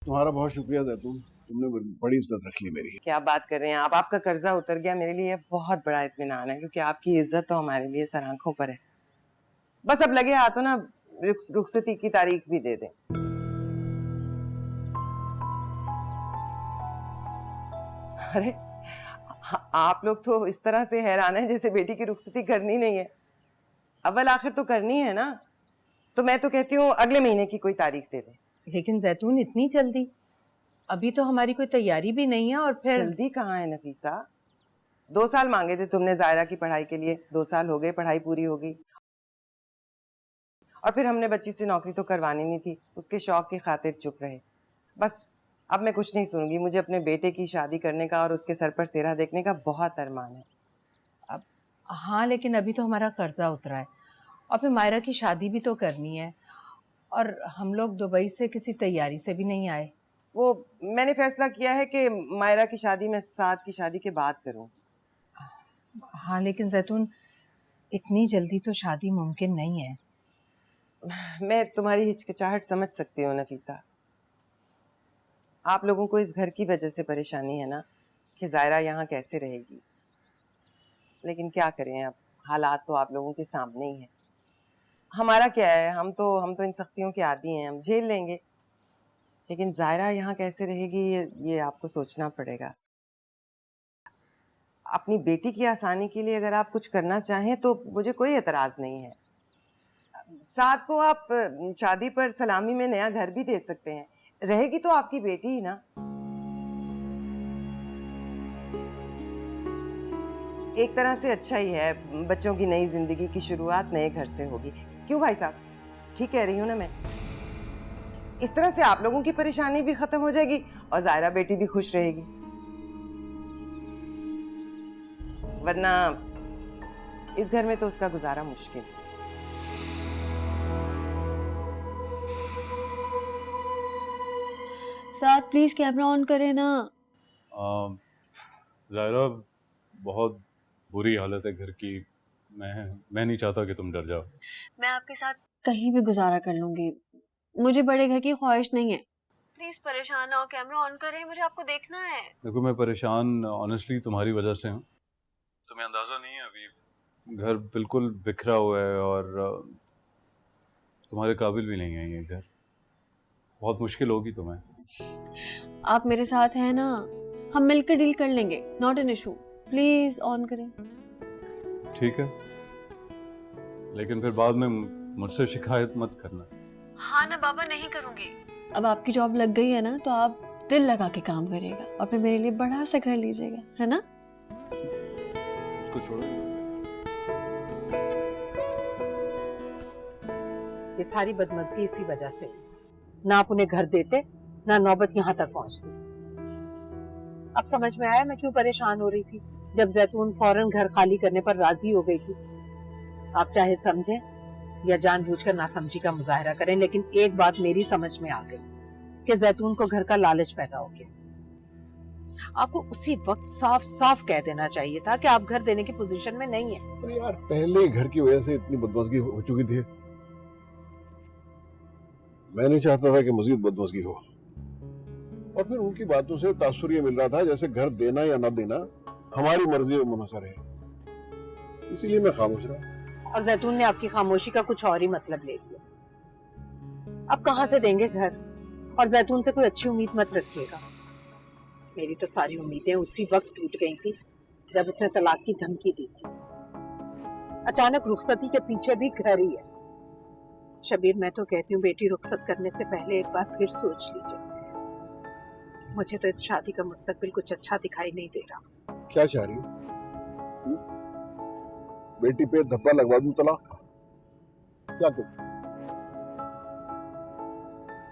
तुम्हारा बहुत शुक्रिया जैतून, तुमने बड़ी इज्जत रख ली मेरी। क्या बात कर रहे हैं आप? आपका कर्जा उतर गया, मेरे लिए बहुत बड़ा इत्मीनान है, क्योंकि आपकी इज्जत तो हमारे लिए सर आंखों पर है। बस अब लगे हाथों ना रुखसती की तारीख भी दे दें। अरे आप लोग तो इस तरह से हैरान हैं जैसे बेटी की रुखसती करनी नहीं है। अव्वल आखिर तो करनी है ना, तो मैं तो कहती हूँ अगले महीने की कोई तारीख दे दें। लेकिन जैतून इतनी जल्दी? अभी तो हमारी कोई तैयारी भी नहीं है। और फिर जल्दी कहाँ है नफीसा? 2 साल मांगे थे तुमने जायरा की पढ़ाई के लिए, 2 साल हो गए, पढ़ाई पूरी होगी। और फिर हमने बच्ची से नौकरी तो करवानी नहीं थी, उसके शौक की खातिर चुप रहे। बस अब मैं कुछ नहीं सुनूंगी, मुझे अपने बेटे की शादी करने का और उसके सर पर सेहरा देखने का बहुत अरमान है। अब हाँ, लेकिन अभी तो हमारा कर्जा उतरा है और फिर मायरा की शादी भी तो करनी है, और हम लोग दुबई से किसी तैयारी से भी नहीं आए। वो मैंने फैसला किया है कि मायरा की शादी मैं साद की शादी के बाद करूं। हाँ, लेकिन जैतून इतनी जल्दी तो शादी मुमकिन नहीं है। मैं तुम्हारी हिचकिचाहट समझ सकती हूँ नफीसा। आप लोगों को इस घर की वजह से परेशानी है ना, कि जायरा यहाँ कैसे रहेगी। लेकिन क्या करें, अब हालात तो आप लोगों के सामने ही है। हमारा क्या है, हम तो इन सख्तियों के आदी हैं, हम झेल लेंगे। लेकिन जायरा यहाँ कैसे रहेगी, ये आपको सोचना पड़ेगा। अपनी बेटी की आसानी के लिए अगर आप कुछ करना चाहें तो मुझे कोई एतराज नहीं है। साथ को आप शादी पर सलामी में नया घर भी दे सकते हैं, रहेगी तो आपकी बेटी ही ना। एक तरह से अच्छा ही है, बच्चों की नई जिंदगी की शुरुआत नए घर से होगी। क्यों भाई साहब, ठीक कह रही हूँ ना मैं? इस तरह से आप लोगों की परेशानी भी खत्म हो जाएगी और जायरा बेटी भी खुश रहेगी। वरना इस घर में तो उसका गुजारा मुश्किल। साथ प्लीज कैमरा ऑन करें ना। ज़ाहिरा, बहुत बुरी हालत है घर की। मैं नहीं चाहता कि तुम डर जाओ। मैं आपके साथ कहीं भी गुजारा कर लूंगी, मुझे बड़े घर की ख्वाहिश नहीं है। प्लीज परेशान ना हो, कैमरा ऑन करें, मुझे आपको देखना है। देखो, मैं परेशान ऑनेस्टली तुम्हारी वजह से हूँ। तुम्हें अंदाज़ा नहीं है, अभी घर बिल्कुल बिखरा हुआ है और तुम्हारे काबिल भी नहीं है ये घर। बहुत मुश्किल होगी तुम्हें। आप मेरे साथ हैं ना, हम मिलकर डील कर लेंगे, not an issue. Please on करें। ठीक है, लेकिन फिर बाद में मुझसे शिकायत मत करना। हाँ ना बाबा, नहीं करूंगी। अब आपकी जॉब लग गई है ना, तो आप दिल लगा के काम करिएगा और फिर मेरे लिए बड़ा सा घर लीजिएगा, है ना? उसको छोड़ो। ये सारी बदमज़गी इसी वजह से। ना आप उन्हें घर देते, ना नौबत यहाँ तक पहुँचती। अब समझ में आया मैं क्यों परेशान हो रही थी जब जैतून फौरन घर खाली करने पर राजी हो गई थी। आप चाहे समझें या जानबूझकर नासमझी का मुजाहरा करें, लेकिन एक बात मेरी समझ में आ गई कि जैतून को घर का लालच पैदा हो गया। आपको उसी वक्त साफ साफ कह देना चाहिए था कि आप घर देने की पोजीशन में नहीं है। अरे यार, पहले घर की वजह से इतनी बदमाशी हो चुकी थी, मैं नहीं चाहता था कि मजीद बदमाशी हो। और फिर उनकी बातों से तासुर ये मिल रहा था जैसे घर देना या ना देना हमारी मर्जी और मुनहसर है, इसीलिए मैं खामोश रहा। और जैतून ने आपकी खामोशी का कुछ और ही मतलब ले लिया। अब कहां से देंगे घर, और जैतून से कोई अच्छी उम्मीद मत रखिएगा। मेरी तो सारी उम्मीदें उसी वक्त टूट गई थी जब उसने तलाक की धमकी दी थी। अचानक रुखसती के पीछे भी घर ही है। शबीर, मैं तो कहती हूँ बेटी रुखसत करने से पहले एक बार फिर सोच लीजिए। मुझे तो इस शादी का मुस्तकबिल कुछ अच्छा दिखाई नहीं दे रहा। क्या चाह रही हो? बेटी पे धब्बा लगवा दूं तलाक का? क्या तुम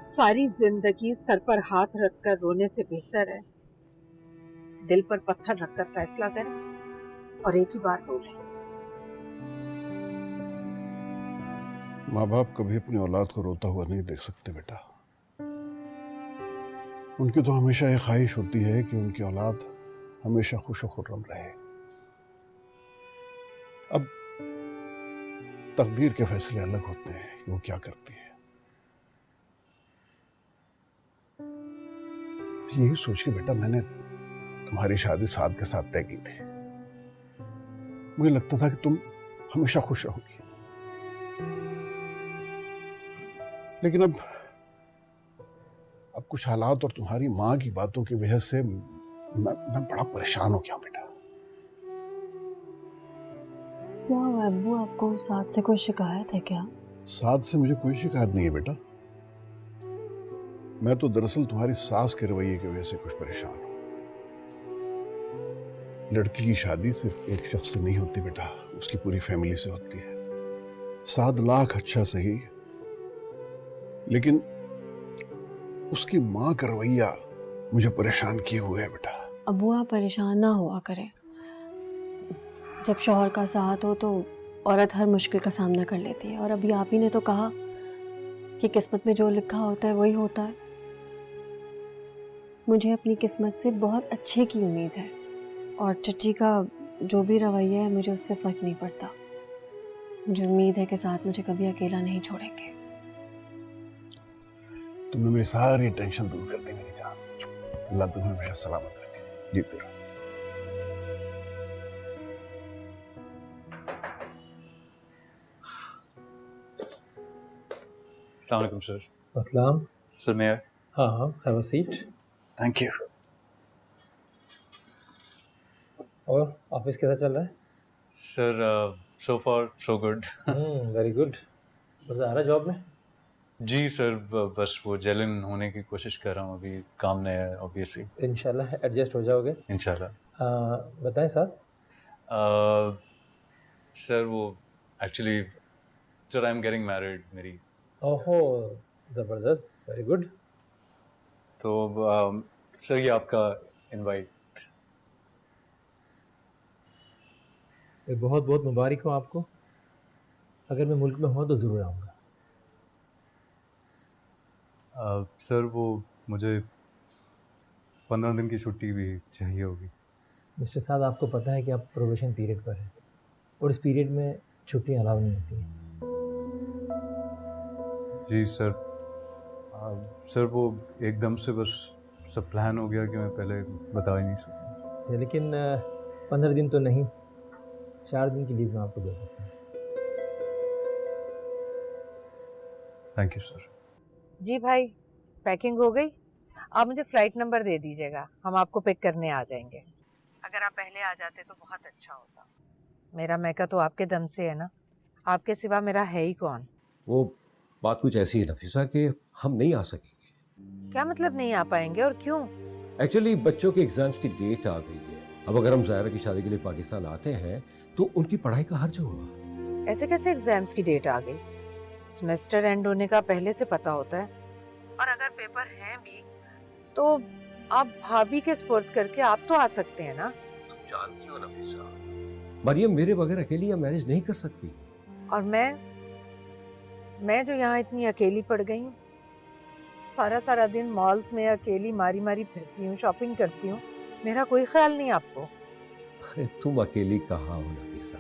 सारी जिंदगी सर पर हाथ रखकर रोने से बेहतर है दिल पर पत्थर रखकर फैसला करें और एक ही बार रो लें। माँ बाप कभी अपनी औलाद को रोता हुआ नहीं देख सकते बेटा। उनकी तो हमेशा ये ख्वाहिश होती है कि उनकी औलाद हमेशा खुश और खुर्रम रहे। अब तकदीर के फैसले अलग होते हैं कि वो क्या करती है। यही सोच के बेटा मैंने तुम्हारी शादी साद के साथ तय की थी। मुझे लगता था कि तुम हमेशा खुश रहोगी, लेकिन अब कुछ हालात और तुम्हारी माँ की बातों की वजह से मैं बड़ा परेशान हो गया हूं बेटा। क्या हुआ अब्बू, आपको साथ से कोई शिकायत है क्या? साथ से मुझे कोई शिकायत नहीं है बेटा। मैं तो दरअसल तुम्हारी सास के रवैये की वजह से कुछ परेशान हूं। लड़की की शादी सिर्फ एक शख्स से नहीं होती बेटा, उसकी पूरी फैमिली से होती है। 7 लाख अच्छा सही, लेकिन उसकी माँ का रवैया मुझे परेशान किए हुए है बेटा। अब्बू आप परेशान ना हुआ करें। जब शौहर का साथ हो तो औरत हर मुश्किल का सामना कर लेती है, और अभी आप ही ने तो कहा कि किस्मत में जो लिखा होता है वही होता है। मुझे अपनी किस्मत से बहुत अच्छे की उम्मीद है, और चची का जो भी रवैया है मुझे उससे फर्क नहीं पड़ता। मुझे उम्मीद है कि साथ मुझे कभी अकेला नहीं छोड़ेंगे। तुमने मेरी सारी टेंशन दूर कर दी मेरी जान। अल्लाह तुम्हें मेरा सलामत रखे। जीते रहो। अस्सलाम वालेकुम सर। अस्सलाम। सर मैं हाँ हाँ, have a seat. Thank you. और ऑफिस कैसा चल रहा है? सर सो फार सो गुड। Very good. मज़ा आ रहा है जॉब में? जी सर, बस वो जेलन होने की कोशिश कर रहा हूँ, अभी काम नया है ऑब्वियसली। इंशाल्लाह एडजस्ट हो जाओगे। इंशाल्लाह। बताएं साहब। सर वो actually sir I am getting married मेरी। ओहो, ज़बरदस्त, वेरी गुड। तो सर ये आपका इनवाइट। बहुत बहुत मुबारक हो आपको। अगर मैं मुल्क में हूँ तो ज़रूर आऊँगा। सर वो मुझे 15 दिन की छुट्टी भी चाहिए होगी। मिस्टर साहब, आपको पता है कि आप प्रोबेशन पीरियड पर हैं, और इस पीरियड में छुट्टियाँ अलाउ नहीं होती हैं। जी सर। सर वो एकदम से बस सब प्लान हो गया कि मैं पहले बता ही नहीं सकता। लेकिन 15 दिन तो नहीं, 4 दिन की लीव मैं आपको दे सकता हूँ। Thank you sir. जी भाई, पैकिंग हो गई? आप मुझे फ्लाइट नंबर दे दीजिएगा, हम आपको पिक करने आ जाएंगे। अगर आप पहले आ जाते तो बहुत अच्छा होता। मेरा मैका तो आपके दम से है ना, आपके सिवा मेरा है ही कौन। वो बात कुछ ऐसी है नफीसा कि हम नहीं आ सकेंगे। क्या मतलब नहीं आ पाएंगे, और क्यों? एक्चुअली बच्चों के एग्जाम्स की डेट आ गई है। अब अगर हम ज़ायरा की शादी के लिए पाकिस्तान आते हैं तो उनकी पढ़ाई का खर्च होगा। ऐसे कैसे एग्जाम्स की डेट आ गई? सेमेस्टर एंड होने का पहले से पता होता है, और अगर पेपर हैं भी तो आप भाभी के स्पुर्द करके आप तो आ सकते हैं ना। तुम जानती हो नफीसा, मरियम मेरे बगैर अकेली यहाँ मैनेज नहीं कर सकती। और मैं जो यहाँ इतनी अकेली पड़ गई हूँ, सारा दिन मॉल्स में अकेली मारी मारी फिरती हूँ, शॉपिंग करती हूँ, मेरा कोई ख्याल नहीं आपको। अरे तुम अकेली कहाँ हो नफीसा,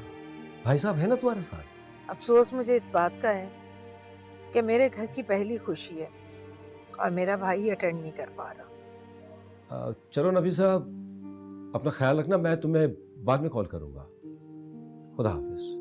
भाई साहब है ना तुम्हारे साथ। अफसोस मुझे इस बात का है कि मेरे घर की पहली खुशी है और मेरा भाई अटेंड नहीं कर पा रहा। चलो नफीसा, अपना ख्याल रखना, मैं तुम्हें बाद में कॉल करूँगा। खुदा हाफिज।